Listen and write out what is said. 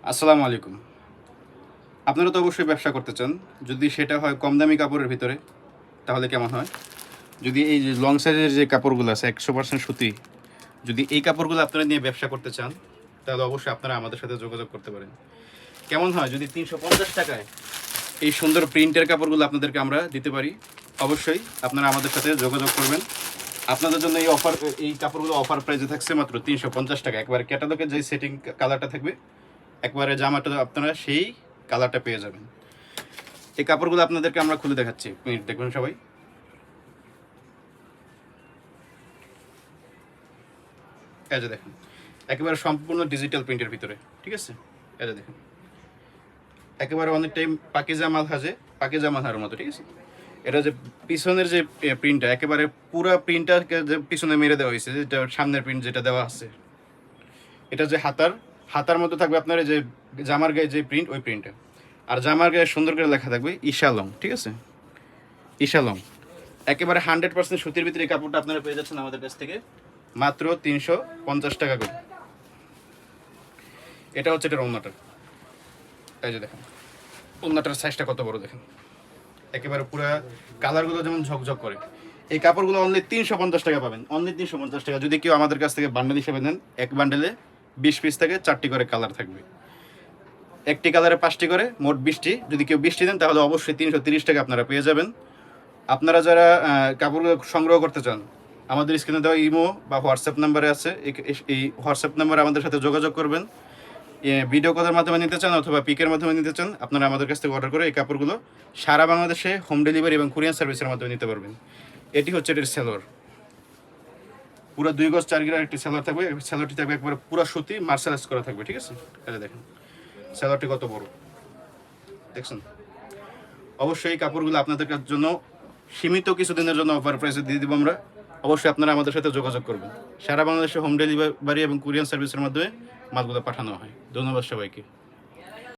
আসসালামু আলাইকুম। আপনারা তো অবশ্যই ব্যবসা করতে চান। যদি সেটা হয় কম দামি কাপড়ের ভিতরে, তাহলে কেমন হয়? যদি এই যে লং সাইজের যে কাপড়গুলো আছে 100% সুতি, যদি এই কাপড়গুলো আপনারা নিয়ে ব্যবসা করতে চান, তাহলে অবশ্যই আপনারা আমাদের সাথে যোগাযোগ করতে পারেন। কেমন হয় যদি 350 টাকায় এই সুন্দর প্রিন্টের কাপড়গুলো আপনাদেরকে আমরা দিতে পারি? অবশ্যই আপনারা আমাদের সাথে যোগাযোগ করবেন। আপনাদের জন্য এই কাপড়গুলো অফার প্রাইসে থাকছে মাত্র 350 টাকা। একবারে ক্যাটালগের যে সেটিং কালারটা থাকবে, একবারে জামাটা আপনারা সেই কালারটা পেয়ে যাবেন। এই কাপড়গুলো আপনাদেরকে আমরা খুলে দেখাচ্ছি, মিনিট দেখবেন সবাই। এই যে দেখেন, একেবারে সম্পূর্ণ ডিজিটাল প্রিন্টের ভিতরে, ঠিক আছে? এই যে দেখেন, একেবারে অনেক টাইম পাকিজা মাল হাজে, পাকিজা মাল হার মতো, ঠিক আছে? এটা যে পিছনের যে প্রিন্টটা, একেবারে পুরো প্রিন্টটা যে পিছনে মেরে দেওয়া হয়েছে, যেটা সামনের প্রিন্ট যেটা দেওয়া আছে, এটা যে হাতার হাতার মতো থাকবে আপনার এই যে জামার গায়ে যে প্রিন্ট, ওই প্রিন্টটা। আর জামার গায়ে সুন্দর করে লেখা থাকবে ঈশালং, ঠিক আছে? ঈশালং একেবারে 100% সুতির ভিতরে এই কাপড়টা আপনারা পেয়ে যাচ্ছেন আমাদের কাছ থেকে মাত্র 350 টাকা করে। এটা হচ্ছে এটার ওন্নাটা। এই যে দেখেন, ওন্নাটার সাইজটা কত বড় দেখেন, একেবারে পুরো কালারগুলো যেমন ঝকঝক করে। এই কাপড়গুলো অনলি 350 টাকা পাবেন, অনলি 350 টাকা। যদি কেউ আমাদের কাছ থেকে বান্ডেল হিসেবে নেন, এক বান্ডেলে 20 পিস থেকে 4টি করে কালার থাকবে। একটি কালারে 5টি করে, মোট 20টি। যদি কেউ 20টি দেন তাহলে অবশ্যই 330 টাকা আপনারা পেয়ে যাবেন। আপনারা যারা কাপড়গুলো সংগ্রহ করতে চান, আমাদের স্ক্রিনে দেওয়া ইমো বা হোয়াটসঅ্যাপ নাম্বারে আছে, এই হোয়াটসঅ্যাপ নাম্বারে আমাদের সাথে যোগাযোগ করবেন। ভিডিও কলের মাধ্যমে নিতে চান অথবা পিকের মাধ্যমে নিতে চান, আপনারা আমাদের কাছ থেকে অর্ডার করে এই কাপড়গুলো সারা বাংলাদেশে হোম ডেলিভারি এবং কুরিয়ার সার্ভিসের মাধ্যমে নিতে পারবেন। এটি হচ্ছে এটির সেলোয়ার, পুরো 2 গজ 4 গিরার একটি সেলোয়ার থাকবে। সেলোয়ারটি থাকবে একবারে পুরো সুতি মার্শালাইজ করা থাকবে, ঠিক আছে? এটা দেখেন সেলোয়ারটি কত বড় দেখছেন। অবশ্যই এই কাপড়গুলো আপনাদের জন্য সীমিত কিছুদিনের জন্য অফার প্রাইসে দিয়ে দিব আমরা। অবশ্যই আপনারা আমাদের সাথে যোগাযোগ করবেন। সারা বাংলাদেশে হোম ডেলিভারি এবং কুরিয়ার সার্ভিসের মাধ্যমে মালগুলো পাঠানো হয়। ধন্যবাদ সবাইকে।